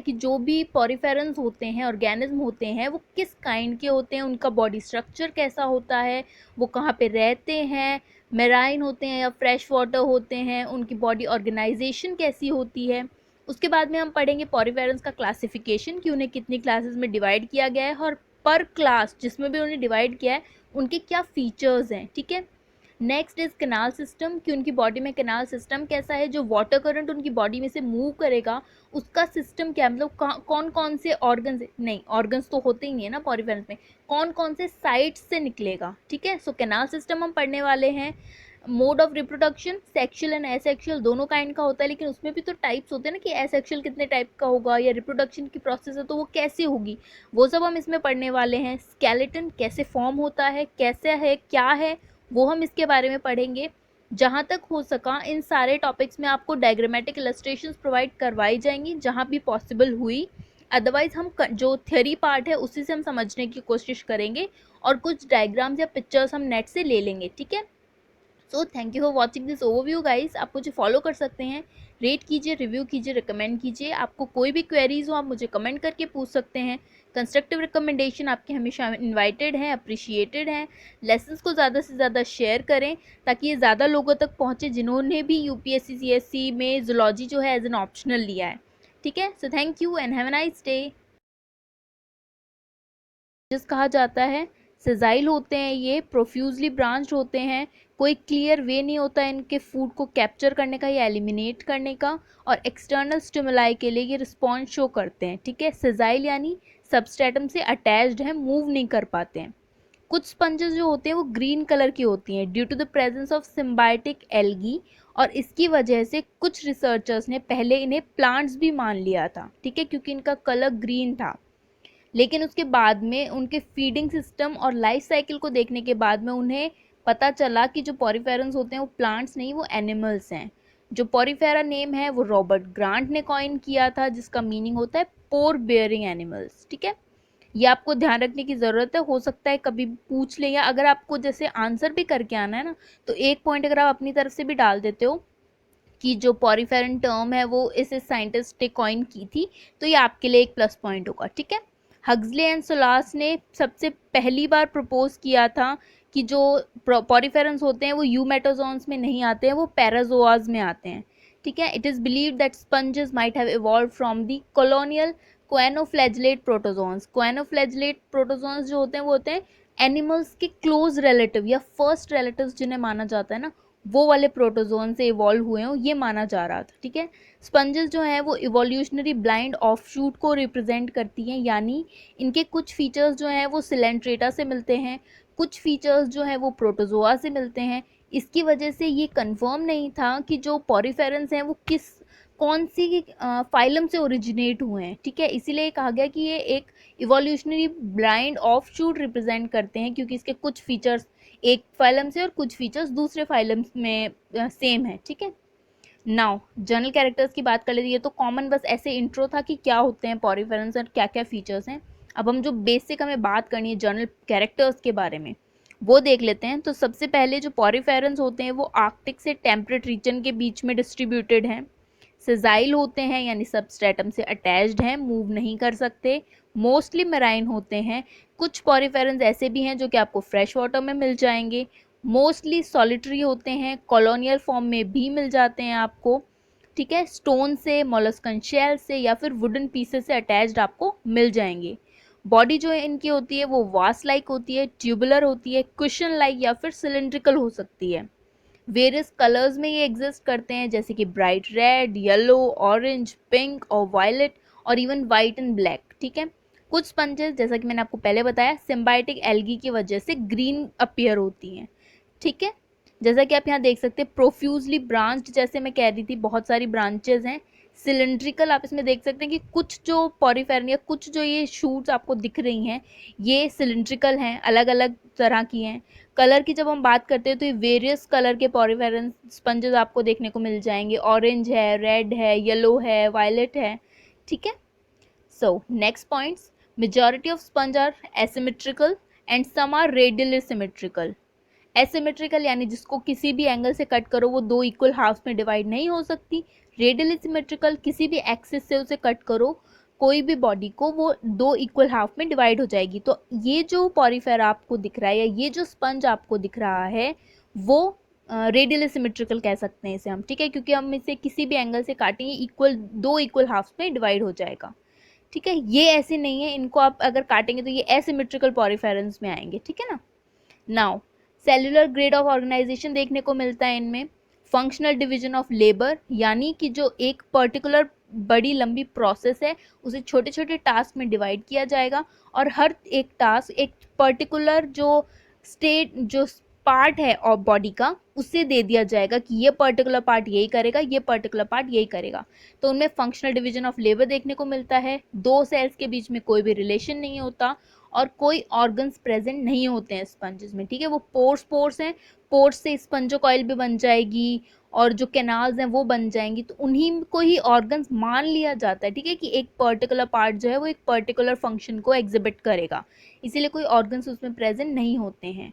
कि जो भी पॉरीफेरन्स होते हैं, ऑर्गेनिज्म होते हैं, वो किस काइंड के होते हैं, उनका बॉडी स्ट्रक्चर कैसा होता है, वो कहाँ पे रहते हैं, मेराइन होते हैं या फ्रेश वाटर होते हैं, उनकी बॉडी ऑर्गेनाइजेशन कैसी होती है। उसके बाद में हम पढ़ेंगे पॉरीफेरन्स का क्लासिफिकेशन कि उन्हें कितनी क्लासेस में डिवाइड किया गया है और पर क्लास जिसमें भी उन्हें डिवाइड किया है उनके क्या फीचर्स हैं, ठीक है। नेक्स्ट इज कैनाल सिस्टम कि उनकी बॉडी में कैनाल सिस्टम कैसा है, जो वाटर करंट उनकी बॉडी में से मूव करेगा उसका सिस्टम क्या, मतलब कौन कौन से ऑर्गन्स, नहीं ऑर्गन्स तो होते ही नहीं है ना पॉरीफेरन्स में, कौन कौन से साइट्स से निकलेगा, ठीक है। सो कैनाल सिस्टम हम पढ़ने वाले हैं। Mode of reproduction sexual and asexual दोनों काइंड का होता है, लेकिन उसमें भी तो टाइप्स होते हैं ना कि एसेक्सुअल कितने टाइप का होगा, या रिप्रोडक्शन की प्रोसेस है तो वो कैसे होगी, वो सब हम इसमें पढ़ने वाले हैं। स्केलेटन कैसे फॉर्म होता है, कैसे है, क्या है, वो हम इसके बारे में पढ़ेंगे। जहाँ तक हो सका इन सारे टॉपिक्स में आपको डायग्रामेटिक इलस्ट्रेशंस प्रोवाइड करवाई जाएंगी जहाँ भी पॉसिबल हुई, अदरवाइज हम जो थ्योरी पार्ट है उसी से हम समझने की कोशिश करेंगे और कुछ डायग्राम्स या पिक्चर्स हम नेट से ले लेंगे, ठीक है। So thank you for watching this overview guys. आप मुझे फॉलो कर सकते हैं, रेट कीजिए, रिव्यू कीजिए, रिकमेंड कीजिए। आपको कोई भी क्वेरीज हो आप मुझे कमेंट करके पूछ सकते हैं। कंस्ट्रक्टिव रिकमेंडेशन आपके हमेशा इनवाइटेड हैं, अप्रिशिएटेड हैं। लेसन्स को ज़्यादा से ज़्यादा शेयर करें ताकि ये ज़्यादा लोगों तक पहुँचे जिन्होंने भी यूपीएससी सीएससी में जूलॉजी जो है एज एन ऑप्शनल लिया है, ठीक है। So thank you and have a nice day. जिस कहा जाता है सेजाइल होते हैं, ये प्रोफ्यूजली ब्रांच्ड होते हैं, कोई क्लियर वे नहीं होता इनके फूड को कैप्चर करने का या एलिमिनेट करने का, और एक्सटर्नल स्टिमुलाई के लिए ये रिस्पॉन्स शो करते हैं, ठीक है। सेजाइल यानी सबस्ट्रेटम से अटैच्ड है, मूव नहीं कर पाते हैं। कुछ स्पंजेस जो होते हैं वो ग्रीन कलर की होती हैं due to the presence of symbiotic algae, और इसकी वजह से कुछ रिसर्चर्स ने पहले इन्हें प्लांट्स भी मान लिया था, ठीक है, क्योंकि इनका कलर ग्रीन था। लेकिन उसके बाद में उनके फीडिंग सिस्टम और लाइफ साइकिल को देखने के बाद में उन्हें पता चला कि जो पॉरीफेरन्स होते हैं वो प्लांट्स नहीं, वो एनिमल्स हैं। जो पॉरीफेरा नेम है वो रॉबर्ट ग्रांट ने कॉइन किया था, जिसका मीनिंग होता है पोर बेयरिंग एनिमल्स, ठीक है। ये आपको ध्यान रखने की ज़रूरत है, हो सकता है कभी पूछ ले, या अगर आपको जैसे आंसर भी करके आना है ना तो एक पॉइंट अगर आप अपनी तरफ से भी डाल देते हो कि जो पॉरीफेरन टर्म है वो इस साइंटिस्ट ने कॉइन की थी, तो ये आपके लिए एक प्लस पॉइंट होगा, ठीक है। हग्सले एंड सोलास ने सबसे पहली बार प्रपोज किया था कि जो पॉरीफेरन्स होते हैं वो यूमेटोजोन्स में नहीं आते हैं, वो पैराजोआज में आते हैं, ठीक है। It is believed that sponges might have evolve from the colonial choanoflagellate protozoans. Choanoflagellate protozoans जो होते हैं वो होते हैं एनिमल्स के क्लोज रिलेटिव या फर्स्ट रिलेटिव्स जिन्हें माना जाता है ना, वो वाले प्रोटोजोन से इवॉल्व हुए हों, ये माना जा रहा था, ठीक है। स्पंजेस जो हैं वो इवोल्यूशनरी ब्लाइंड ऑफशूट को रिप्रेजेंट करती हैं, यानी इनके कुछ फीचर्स जो हैं वो सिलेंट्रेटा से मिलते हैं, कुछ फीचर्स जो हैं वो प्रोटोजोआ से मिलते हैं। इसकी वजह से ये कंफर्म नहीं था कि जो पॉरीफेरन्स हैं वो कौन सी फाइलम से ओरिजिनेट हुए हैं, ठीक है। इसीलिए कहा गया कि ये एक इवोल्यूशनरी ब्लाइंड ऑफशूट रिप्रेजेंट करते हैं, क्योंकि इसके कुछ फीचर्स एक फाइलम से और कुछ फीचर्स दूसरे फाइलम में सेम है, ठीक है। नाउ जनरल कैरेक्टर्स की बात कर लेते, ये तो कॉमन बस ऐसे इंट्रो था कि क्या होते हैं पॉरीफेरन्स और क्या क्या फीचर्स हैं। अब हम जो बेसिक हमें बात करनी है जनरल कैरेक्टर्स के बारे में वो देख लेते हैं। तो सबसे पहले जो पॉरीफेरन्स होते हैं वो आर्कटिक से टेम्परेट रीजन के बीच में डिस्ट्रीब्यूटेड हैं। सेजाइल होते हैं यानी सबस्ट्रेटम से अटैच्ड हैं, मूव नहीं कर सकते। मोस्टली मेराइन होते हैं, कुछ पॉरीफेरन्स ऐसे भी हैं जो कि आपको फ्रेश वाटर में मिल जाएंगे। मोस्टली सॉलिटरी होते हैं, कॉलोनियल फॉर्म में भी मिल जाते हैं आपको, ठीक है। स्टोन से, मोलस्कन शेल से या फिर वुडन पीसेस से अटैच्ड आपको मिल जाएंगे। बॉडी जो है इनकी होती है वो वास लाइक होती है, ट्यूबुलर होती है, कुशन लाइक या फिर सिलेंड्रिकल हो सकती है। वेरियस कलर्स में ये एग्जिस्ट करते हैं जैसे कि bright red, yellow, orange, pink और वायलेट और इवन वाइट एंड ब्लैक, ठीक है। कुछ स्पंजेस जैसा कि मैंने आपको पहले बताया सिम्बायोटिक एल्गी की वजह से ग्रीन अपीयर होती हैं, ठीक है। जैसा कि आप यहाँ देख सकते हैं प्रोफ्यूजली ब्रांच्ड, जैसे मैं कह रही थी बहुत सारी ब्रांचेज हैं। सिलेंड्रिकल आप इसमें देख सकते हैं कि कुछ जो पॉरीफेरन या कुछ जो ये शूट्स आपको दिख रही हैं ये सिलेंड्रिकल हैं, अलग अलग तरह की हैं। कलर की जब हम बात करते हैं तो ये वेरियस कलर के पॉरीफेरन स्पंजेस आपको देखने को मिल जाएंगे, ऑरेंज है, रेड है, येलो है, वायलेट है, ठीक है। So next points, majority of sponge are asymmetrical and some are radially symmetrical. Asymmetrical यानी जिसको किसी भी एंगल से कट करो वो दो इक्वल हाफ्स में डिवाइड नहीं हो सकती। रेडियली सिमेट्रिकल किसी भी एक्सिस से उसे कट करो कोई भी बॉडी को वो दो इक्वल हाफ में डिवाइड हो जाएगी। तो ये जो पॉरीफेरा आपको दिख रहा है या ये जो स्पंज आपको दिख रहा है वो रेडियल सिमेट्रिकल कह सकते हैं इसे हम, ठीक है, क्योंकि हम इसे किसी भी एंगल से काटेंगे इक्वल दो इक्वल हाफ में डिवाइड हो जाएगा, ठीक है। ये ऐसे नहीं है, इनको आप अगर काटेंगे तो ये एसिमेट्रिकल पॉरीफेरेंस में आएंगे, ठीक है ना। Now cellular grade of organisation देखने को मिलता है इनमें। फंक्शनल डिवीजन ऑफ लेबर, यानी कि जो एक पर्टिकुलर बड़ी लंबी प्रोसेस है उसे छोटे छोटे टास्क में डिवाइड किया जाएगा और हर एक टास्क एक पर्टिकुलर जो स्टेट जो पार्ट है और बॉडी का उससे दे दिया जाएगा कि ये पर्टिकुलर पार्ट यही करेगा, ये पर्टिकुलर पार्ट यही करेगा। तो उनमें फंक्शनल डिवीजन ऑफ लेबर देखने को मिलता है। दो सेल्स के बीच में कोई भी रिलेशन नहीं होता और कोई ऑर्गन्स प्रेजेंट नहीं होते हैं स्पंजेस में, ठीक है। वो पोर्स हैं, पोर्स से स्पंजोकॉइल भी बन जाएगी और जो कैनाल्स हैं वो बन जाएंगी, तो उन्हीं को ही ऑर्गन्स मान लिया जाता है, ठीक है, कि एक पर्टिकुलर पार्ट जो है वो एक पर्टिकुलर फंक्शन को एग्जिबिट करेगा, इसीलिए कोई ऑर्गन्स उसमें प्रेजेंट नहीं होते हैं।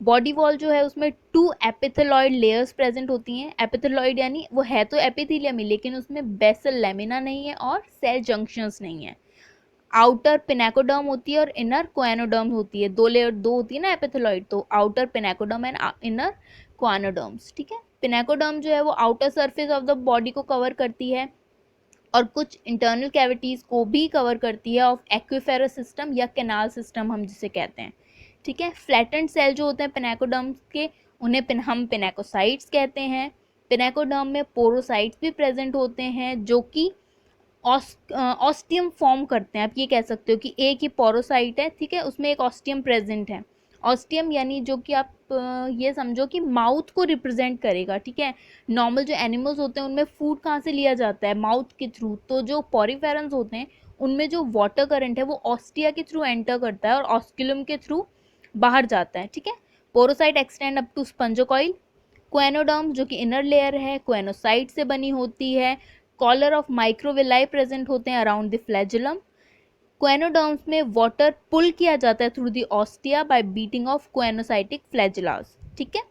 बॉडी वॉल जो है उसमें 2 एपिथेलॉइड लेयर्स प्रेजेंट होती हैं। एपिथेलॉइड यानी वो है तो एपिथेलियम ही, लेकिन उसमें बेसल लेमिना नहीं है और सेल जंक्शंस नहीं है। आउटर पिनेकोडर्म होती है और इनर क्वानोडर्म होती है, दो लेयर दो होती है ना एपिथेलॉइड, तो आउटर पिनेकोडर्म एंड इनर क्वानोडर्म्स, ठीक है। पिनेकोडर्म जो है वो outer surface of the body को कवर करती है और कुछ इंटरनल कैविटीज को भी कवर करती है ऑफ एक्विफेरस सिस्टम या कैनाल सिस्टम हम जिसे कहते हैं, ठीक है। फ्लैटेंड सेल जो होते हैं पिनेकोडर्म के उन्हें हम पिनेकोसाइट्स कहते हैं। पिनेकोडर्म में पोरोसाइट्स भी प्रेजेंट होते हैं जो कि ऑस्टियम फॉर्म करते हैं। आप ये कह सकते हो कि एक ही पोरोसाइट है, ठीक है, उसमें एक ऑस्टियम प्रेजेंट है। ऑस्टियम यानी जो कि आप ये समझो कि माउथ को रिप्रेजेंट करेगा, ठीक है। नॉर्मल जो एनिमल्स होते हैं उनमें फूड कहाँ से लिया जाता है, माउथ के थ्रू। तो जो पॉरीफेरंस होते हैं उनमें जो वाटर करंट है वो ऑस्टिया के थ्रू एंटर करता है और ऑस्क्यूलम के थ्रू बाहर जाता है, ठीक है। पोरोसाइट एक्सटेंड अप टू स्पंजोकॉइल। क्वेनोडर्म जो कि इनर लेयर है क्वेनोसाइट से बनी होती है। कॉलर ऑफ माइक्रोविलाई प्रेजेंट होते हैं अराउंड द फ्लैजुलम। क्वेनोडर्म्स में वाटर पुल किया जाता है through the ostia by beating of choanocytic flagella, ठीक है।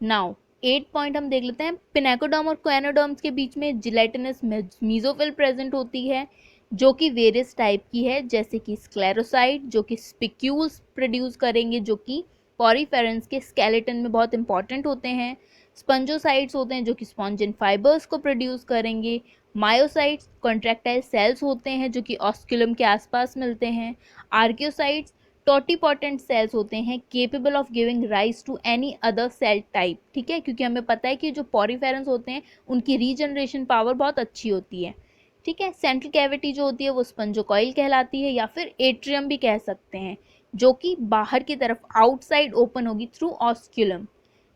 नाउ 8 पॉइंट हम देख लेते हैं। पिनेकोडर्म और क्वेनोडर्म्स के बीच में जिलेटिनस मीजोफिल प्रेजेंट होती है जो कि वेरियस टाइप की है, जैसे कि स्क्लेरोसाइट जो कि स्पिक्यूल्स प्रोड्यूस करेंगे जो कि पॉरीफेरेंस के स्केलेटन में बहुत इंपॉर्टेंट होते हैं। स्पंजोसाइट्स होते हैं जो कि स्पॉन्जिन फाइबर्स को प्रोड्यूस करेंगे। मायोसाइट्स कॉन्ट्रैक्टाइल सेल्स होते हैं जो कि ऑस्क्यूलम के आसपास मिलते हैं। आर्कियोसाइट्स टोटीपोटेंट सेल्स होते हैं capable of giving rise to any other cell type, ठीक है, क्योंकि हमें पता है कि जो पॉरीफेरेंस होते हैं उनकी रीजनरेशन पावर बहुत अच्छी होती है, ठीक है। सेंट्रल कैविटी जो होती है वो स्पंजोकॉइल कहलाती है या फिर एट्रियम भी कह सकते हैं, जो कि बाहर की तरफ आउटसाइड ओपन होगी थ्रू ऑस्क्यूलम,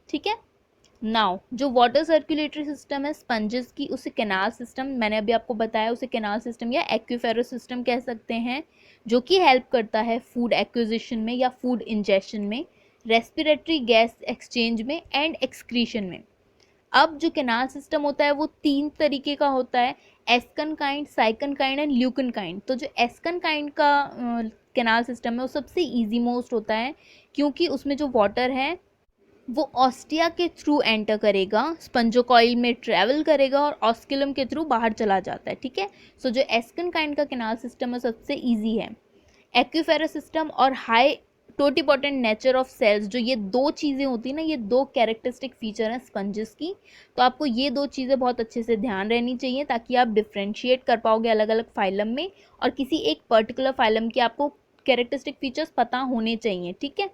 ठीक है। नाउ जो वाटर सर्कुलेटरी सिस्टम है स्पंजेस की उसे कैनाल सिस्टम, मैंने अभी आपको बताया, उसे कैनाल सिस्टम या एक्विफेरस सिस्टम कह सकते हैं, जो कि हेल्प करता है फूड एक्विजिशन में या फूड इंजेशन में, रेस्पिरेटरी गैस एक्सचेंज में एंड एक्सक्रीशन में। अब जो कैनाल सिस्टम होता है वो 3 तरीके का होता है, एस्कन काइंड, साइकन काइंड एंड ल्यूकन काइंड। तो जो एस्कन काइंड का कैनाल सिस्टम है वो सबसे इजी मोस्ट होता है क्योंकि उसमें जो वाटर है वो ऑस्टिया के थ्रू एंटर करेगा, स्पंजोकॉइल में ट्रैवल करेगा और ऑस्क्यूलम के थ्रू बाहर चला जाता है, ठीक है। सो जो एस्कन काइंड का कैनाल सिस्टम है सबसे इजी है। एक्विफेरस सिस्टम और high totipotent nature of cells, जो ये दो चीज़ें होती हैं ना, ये दो कैरेक्टरिस्टिक फीचर हैं स्पंजेस की, तो आपको ये दो चीज़ें बहुत अच्छे से ध्यान रहनी चाहिए ताकि आप डिफ्रेंशिएट कर पाओगे अलग अलग फाइलम में, और किसी एक पर्टिकुलर फाइलम के आपको कैरेक्टरिस्टिक फीचर्स पता होने चाहिए, ठीक है।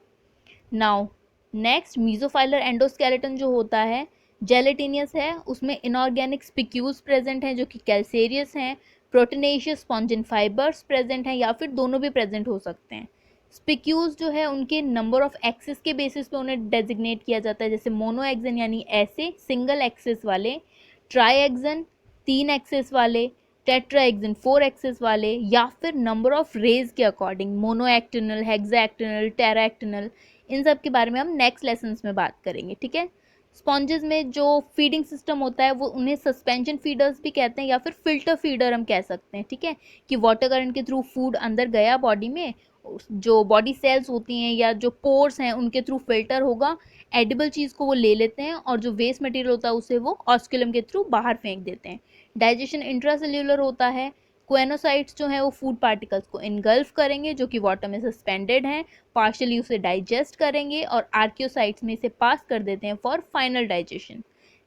नाउ नेक्स्ट मीजोफाइलर एंडोस्केलेटन जो होता है जेलेटिनियस है, उसमें इनऑर्गेनिक स्पिक्यूल्स प्रेजेंट हैं जो कि कैल्सेरियस हैं। प्रोटीनेशियस स्पॉन्जिन फाइबर्स प्रेजेंट हैं या फिर दोनों भी प्रेजेंट हो सकते हैं। स्पिक्यूल्स जो है उनके नंबर ऑफ एक्सिस के बेसिस पे उन्हें डेजिग्नेट किया जाता है, जैसे मोनो एक्सन यानी ऐसे सिंगल एक्सिस वाले, ट्राई एक्सन 3 एक्सिस वाले, टेट्रा एक्सन 4 एक्सिस वाले, या फिर नंबर ऑफ रेज के अकॉर्डिंग मोनो एक्टिनल, हेक्सा एक्टिनल, टेरा एक्टिनल। इन सब के बारे में हम नेक्स्ट लेसन्स में बात करेंगे, ठीक है। स्पॉन्जेस में जो फीडिंग सिस्टम होता है वो उन्हें सस्पेंशन फीडर्स भी कहते हैं या फिर फिल्टर फीडर हम कह सकते हैं, ठीक है, कि वाटर करंट के थ्रू फूड अंदर गया बॉडी में, जो बॉडी सेल्स होती हैं या जो पोर्स हैं उनके थ्रू फिल्टर होगा, एडिबल चीज़ को वो ले लेते हैं और जो वेस्ट मटेरियल होता है उसे वो ऑस्क्यूलम के थ्रू बाहर फेंक देते हैं। डाइजेशन इंट्रासेल्यूलर होता है, कोएनोसाइट्स जो हैं वो फूड पार्टिकल्स को इनगल्फ करेंगे जो कि वाटर में सस्पेंडेड हैं, पार्शियली उसे डाइजेस्ट करेंगे और आर्कियोसाइट्स में इसे पास कर देते हैं फॉर फाइनल डाइजेशन।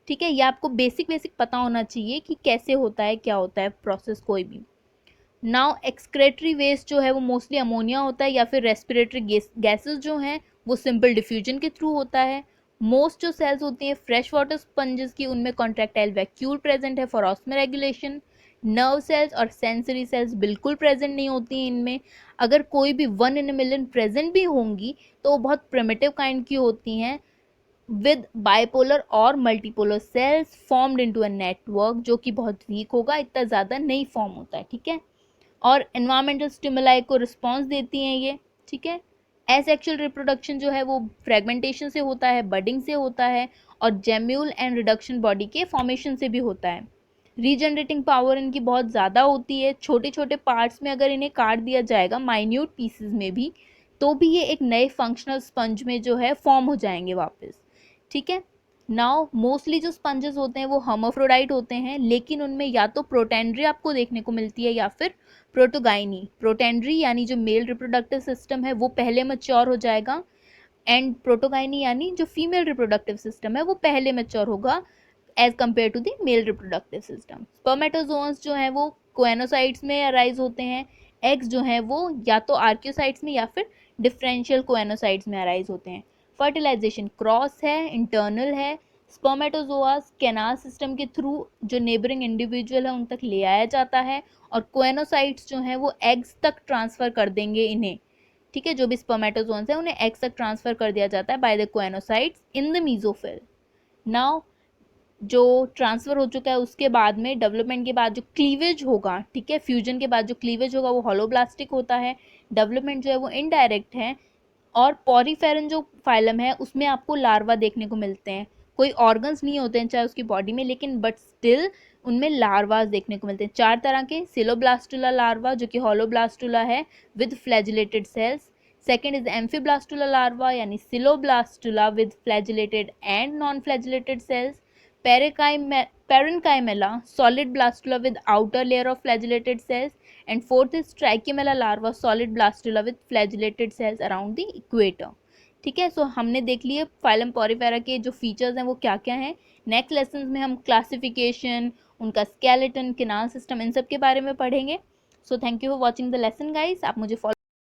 ठीक है, ये आपको बेसिक पता होना चाहिए कि कैसे होता है, क्या होता है प्रोसेस कोई भी। नाउ एक्सक्रेटरी वेस्ट जो है वो मोस्टली अमोनिया होता है या फिर रेस्पिरेटरी गैसेस जो हैं वो सिंपल डिफ्यूजन के थ्रू होता है। मोस्ट जो सेल्स होती हैं फ्रेश वाटर स्पंजेस की, उनमें कॉन्ट्रैक्टाइल वैक्यूल प्रेजेंट है for osmo regulation. Nerve cells और सेंसरी सेल्स बिल्कुल प्रेजेंट नहीं होती हैं इनमें। अगर कोई भी 1 in a million प्रेजेंट भी होंगी तो वो बहुत प्रिमिटिव काइंड की होती हैं, विद बाइपोलर और multipolar cells formed into a network, जो कि बहुत वीक होगा, इतना ज़्यादा नहीं फॉर्म होता है। ठीक है, और एनवायरमेंटल स्टिमुलाई को रिस्पॉन्स देती हैं ये। ठीक है, एसेक्सुअल रिप्रोडक्शन जो है वो फ्रेगमेंटेशन से होता है, बडिंग से होता है और जेम्यूल एंड रिडक्शन बॉडी के फॉर्मेशन से भी होता है। रीजनरेटिंग पावर इनकी बहुत ज़्यादा होती है, छोटे छोटे पार्ट्स में अगर इन्हें काट दिया जाएगा माइन्यूट पीसेस में भी, तो भी ये एक नए फंक्शनल स्पंज में जो है फॉर्म हो जाएंगे वापस। ठीक है, नाउ मोस्टली जो स्पंजेस होते हैं वो हर्माफ्रोडाइट होते हैं, लेकिन उनमें या तो प्रोटेंड्री आपको देखने को मिलती है या फिर प्रोटोगाइनी। प्रोटेंड्री यानी जो मेल रिप्रोडक्टिव सिस्टम है वो पहले मैच्योर हो जाएगा, एंड प्रोटोगाइनी यानी जो फीमेल रिप्रोडक्टिव सिस्टम है वो पहले मैच्योर होगा as compare to the male reproductive system. Spermatozoans जो हैं वो कोएनोसाइट्स में अराइज होते हैं। एग्स जो हैं वो या तो आर्कियोसाइट्स में या फिर डिफरेंशियल कोएनोसाइट्स में अराइज होते हैं। फर्टिलाइजेशन क्रॉस है, इंटरनल है। स्पर्मेटोजोआस कैनाल सिस्टम के थ्रू जो नेबरिंग इंडिविजुअल है उन तक ले आया जाता है और कोएनोसाइट्स जो हैं वो एग्स तक ट्रांसफ़र कर देंगे इन्हें। ठीक है, जो भी स्पर्मेटोजोन्स हैं उन्हें एग्स तक ट्रांसफ़र कर दिया जाता है by the coenocytes in the mesophyll. Now जो ट्रांसफ़र हो चुका है उसके बाद में डेवलपमेंट के बाद जो क्लीवेज होगा, ठीक है, फ्यूजन के बाद जो क्लीवेज होगा वो होलोब्लास्टिक होता है। डेवलपमेंट जो है वो इनडायरेक्ट है। और पॉरीफेरन जो फाइलम है उसमें आपको लार्वा देखने को मिलते हैं। कोई ऑर्गन्स नहीं होते हैं चाहे उसकी बॉडी में, लेकिन बट स्टिल उनमें लार्वास देखने को मिलते हैं 4 तरह के। सिलोब्लास्टुला लार्वा जो कि होलोब्लास्टुला है with flagellated cells. Second is amphiblastula larva यानी coeloblastula with flagellated and non flagellated cells. Parenchyma solid blastula with outer layer of flagellated cells, and fourth is Trichomella larva solid blastula with flagellated cells around the equator। ठीक है, सो हमने देख लिए phylum Porifera के जो features हैं वो क्या क्या हैं। नेक्स्ट लेसन में हम क्लासिफिकेशन, उनका स्केलेटन, किनाल सिस्टम, इन सब के बारे में पढ़ेंगे। So thank you for watching the lesson guys. आप मुझे फॉलो